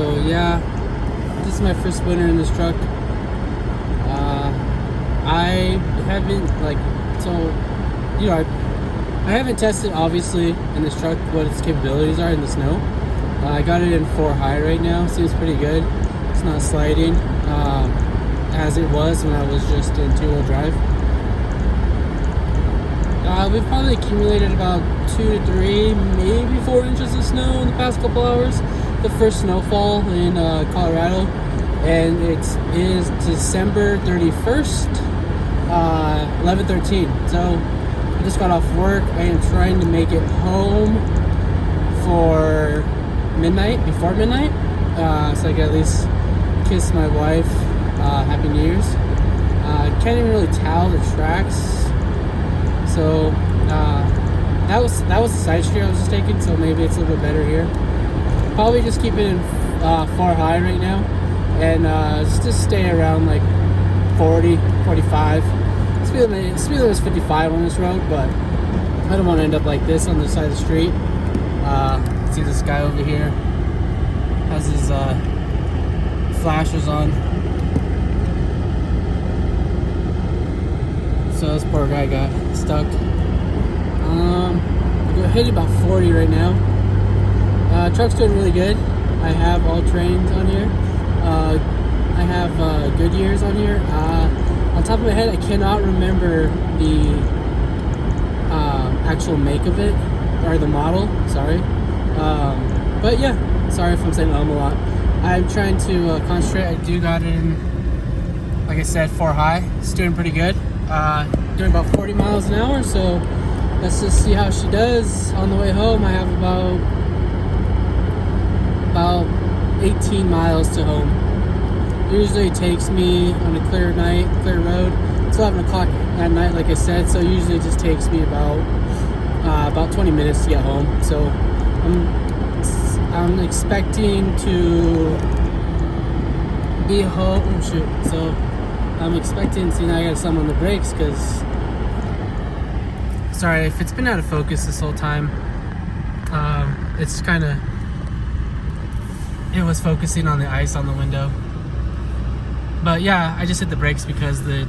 So yeah, this is my first winter in this truck. I haven't I haven't tested obviously in this truck what its capabilities are in the snow. I got it in 4 high right now. Seems pretty good. It's not sliding as it was when I was just in 2-wheel drive. We've probably accumulated about 2 to 3, maybe 4 inches of snow in the past couple hours. The first snowfall in Colorado, and it is December 31st, 11:13. So I just got off work. I am trying to make it home for midnight, before midnight, so I can at least kiss my wife. Happy New Year's. Can't even really tell the tracks. So that was the side street I was just taking, so maybe it's a little bit better here. Probably just keep it in 4 high right now, and just stay around like 40, 45. Speed limit is 55 on this road, but I don't want to end up like this on the side of the street. See this guy over here has his flashers on. So this poor guy got stuck. We're hitting about 40 right now. Truck's doing really good. I have all terrains on here. I have Goodyears on here. On top of my head, I cannot remember the actual make of it, or the model, sorry. But yeah, sorry if I'm saying a lot. I'm trying to concentrate. I do got it in, like I said, 4 high. It's doing pretty good. Doing about 40 miles an hour, so let's just see how she does. On the way home, I have about 18 miles to home. Usually it takes me on a clear night, clear road. It's 11 o'clock at night, like I said, so usually it just takes me about 20 minutes to get home. So I'm expecting to be home. Oh shoot! So I'm expecting. See, now I got some on the brakes because. Sorry if it's been out of focus this whole time. It's kind of. It was focusing on the ice on the window. But yeah, I just hit the brakes because the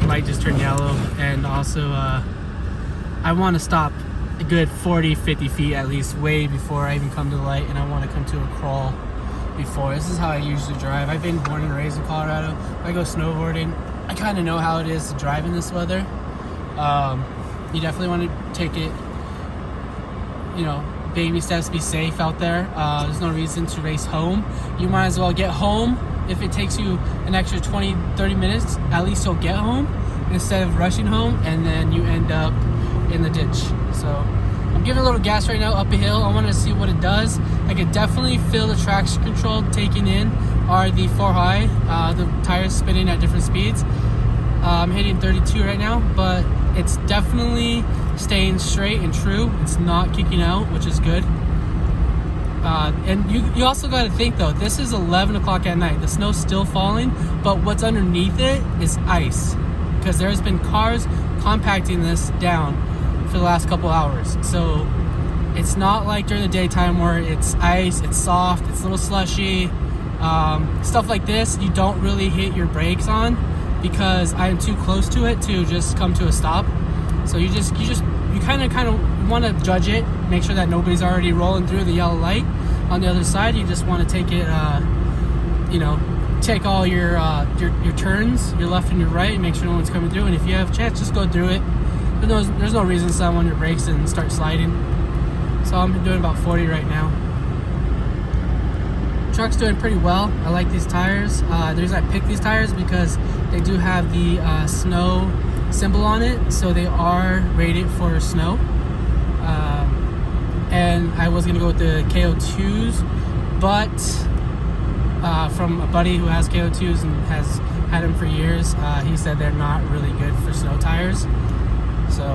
light just turned yellow, and also I want to stop a good 40-50 feet at least way before I even come to the light, and I want to come to a crawl before. This is how I usually drive. I've been born and raised in Colorado. I go snowboarding. I kind of know how it is to drive in this weather. You definitely want to take it, baby steps, be safe out there. There's no reason to race home. You might as well get home. If it takes you an extra 20-30 minutes, at least you'll get home instead of rushing home and then you end up in the ditch. So I'm giving a little gas right now up a hill. I want to see what it does. I could definitely feel the traction control taking in are the 4 high, the tires spinning at different speeds. I'm hitting 32 right now, but it's definitely staying straight and true. It's not kicking out, which is good. And you also got to think though, this is 11 o'clock at night. The snow's still falling, but what's underneath it is ice, because there's been cars compacting this down for the last couple hours. So it's not like during the daytime where it's ice, it's soft, it's a little slushy. Stuff like this, you don't really hit your brakes on because I am too close to it to just come to a stop. So you kind of want to judge it, make sure that nobody's already rolling through the yellow light. On the other side, you just want to take it, take all your turns, your left and your right, and make sure no one's coming through. And if you have a chance, just go through it. There's no reason to slam on your brakes and start sliding. So I'm doing about 40 right now. Truck's doing pretty well. I like these tires. The reason I picked these tires because they do have the snow symbol on it, so they are rated for snow. And I was gonna go with the KO2s, but from a buddy who has KO2s and has had them for years, he said they're not really good for snow tires. So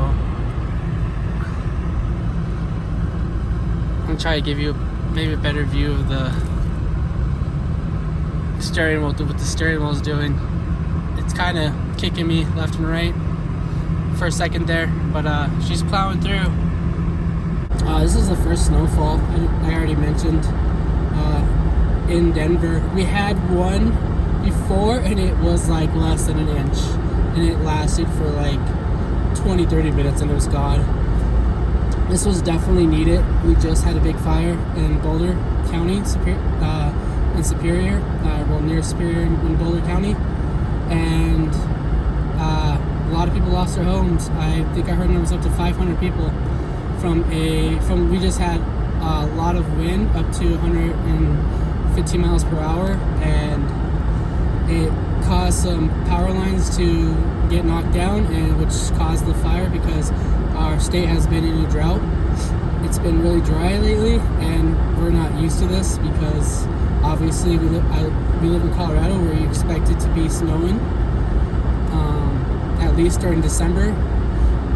I'm gonna try to give you maybe a better view of the steering wheel, what the steering wheel is doing. It's kind of kicking me left and right for a second there, but she's plowing through. This is the first snowfall I already mentioned. in Denver. We had one before and it was like less than an inch, and it lasted for like 20-30 minutes and it was gone. This was definitely needed. We just had a big fire in Boulder County, in Superior, near Superior in Boulder County, and a lot of people lost their homes. I think I heard numbers up to 500 people we just had a lot of wind up to 115 miles per hour, and it caused some power lines to get knocked down, and which caused the fire because our state has been in a drought. It's been really dry lately, and we're not used to this because obviously we live in Colorado where you expect it to be snowing, at least during December.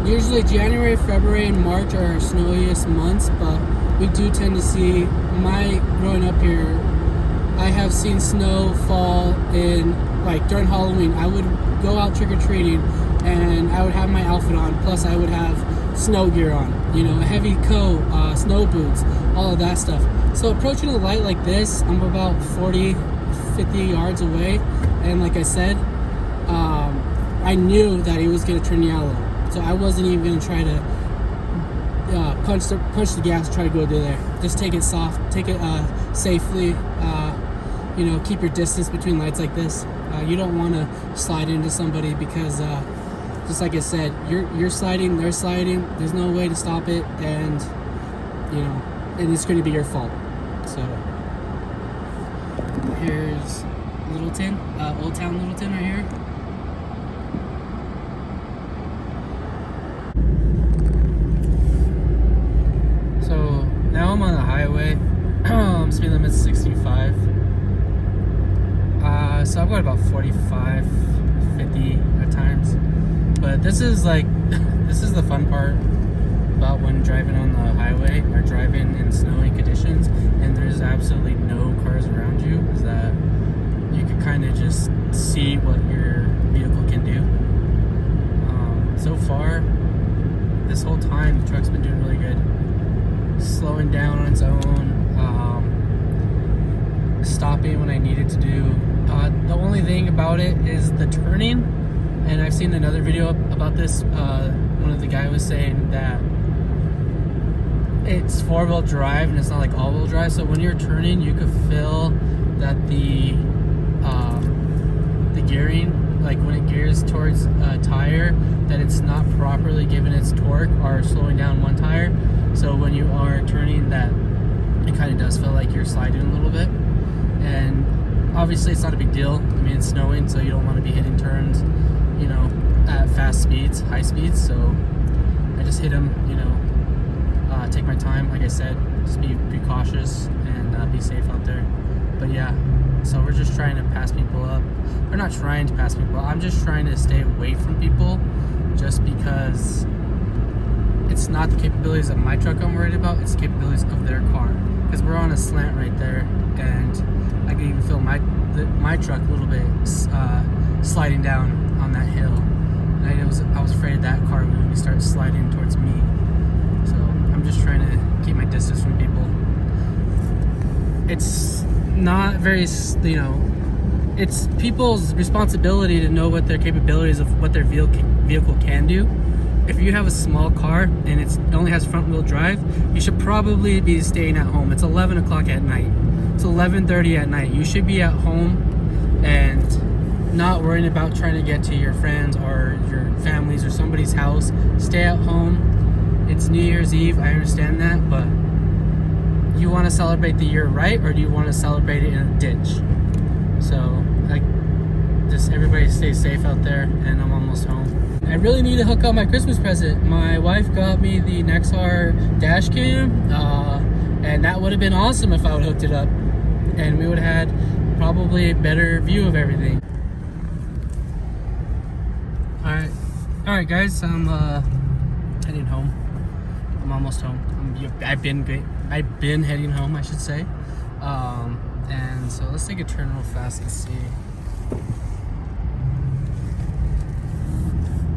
Usually January, February, and March are our snowiest months, but we do tend to see, growing up here, I have seen snow fall in, like during Halloween. I would go out trick-or-treating and I would have my outfit on, plus I would have snow gear on, a heavy coat, snow boots, all of that stuff. So approaching a light like this, I'm about 40, 50 yards away, and like I said, I knew that it was going to turn yellow. So I wasn't even going to try to punch the gas, try to go to there. Just take it soft, take it safely. Keep your distance between lights like this. You don't want to slide into somebody because, just like I said, you're sliding, they're sliding. There's no way to stop it, and and it's going to be your fault. So here's Littleton, Old Town Littleton right here. Now I'm on the highway. Speed limit's 65. So I'm going about 45, 50 at times. But this is the fun part about when driving on the highway or driving in snowy conditions and there's absolutely no cars around you, is that you can kind of just see what your vehicle can do. So far, this whole time, the truck's been doing really good. Slowing down on its own, stopping when I needed to do. The only thing about it is the turning, and I've seen another video about this. One of the guy was saying that it's 4-wheel drive and it's not like all-wheel drive, so when you're turning you could feel that the gearing, like when it gears towards a tire, that it's not properly giving its torque or slowing down one tire. So when you are turning, that it kind of does feel like you're sliding a little bit. And obviously it's not a big deal. I mean, it's snowing, so you don't want to be hitting turns, at fast speeds, high speeds. So I just hit them, take my time, like I said, just be cautious and be safe out there. But yeah, so we're just trying to pass people up. We're not trying to pass people up. I'm just trying to stay away from people, just because it's not the capabilities of my truck I'm worried about, it's the capabilities of their car. Because we're on a slant right there, and I can even feel my truck a little bit sliding down on that hill. And I was afraid that car would maybe start sliding towards me. So I'm just trying to keep my distance from people. It's not very, it's people's responsibility to know what their capabilities of what their vehicle can do. If you have a small car and it only has front wheel drive, you should probably be staying at home. It's 11 o'clock at night. It's 11:30 at night. You should be at home and not worrying about trying to get to your friends or your families or somebody's house. Stay at home. It's New Year's Eve, I understand that, but you want to celebrate the year right, or do you want to celebrate it in a ditch? So, just everybody stay safe out there, and I'm almost home. I really need to hook up my Christmas present. My wife got me the Nexar dash cam, and that would have been awesome if I would have hooked it up, and we would have had probably a better view of everything. Alright guys, I'm heading home. I'm almost home. I've been heading home, I should say. And so let's take a turn real fast and see.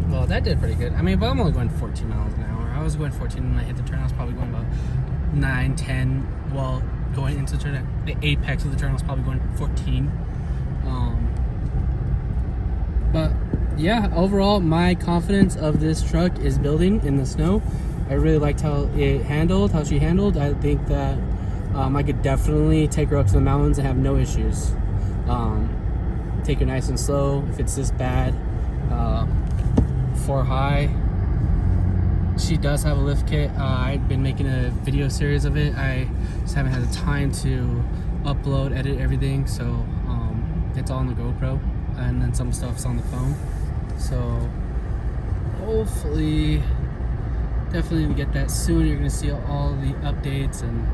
Well, that did pretty good. I mean, but I'm only going 14 miles an hour. I was going 14 when I hit the turn. I was probably going about 9, 10 while going into the turn. The apex of the turn was probably going 14. But yeah, overall, my confidence of this truck is building in the snow. I really liked how she handled. I think that I could definitely take her up to the mountains and have no issues. Take her nice and slow if it's this bad. For high, she does have a lift kit. I've been making a video series of it. I just haven't had the time to upload, edit everything, so it's all on the GoPro, and then some stuff's on the phone. So hopefully, definitely we get that soon. You're gonna see all the updates and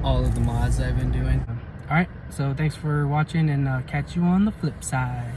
all of the mods that I've been doing. All right, so thanks for watching, and catch you on the flip side.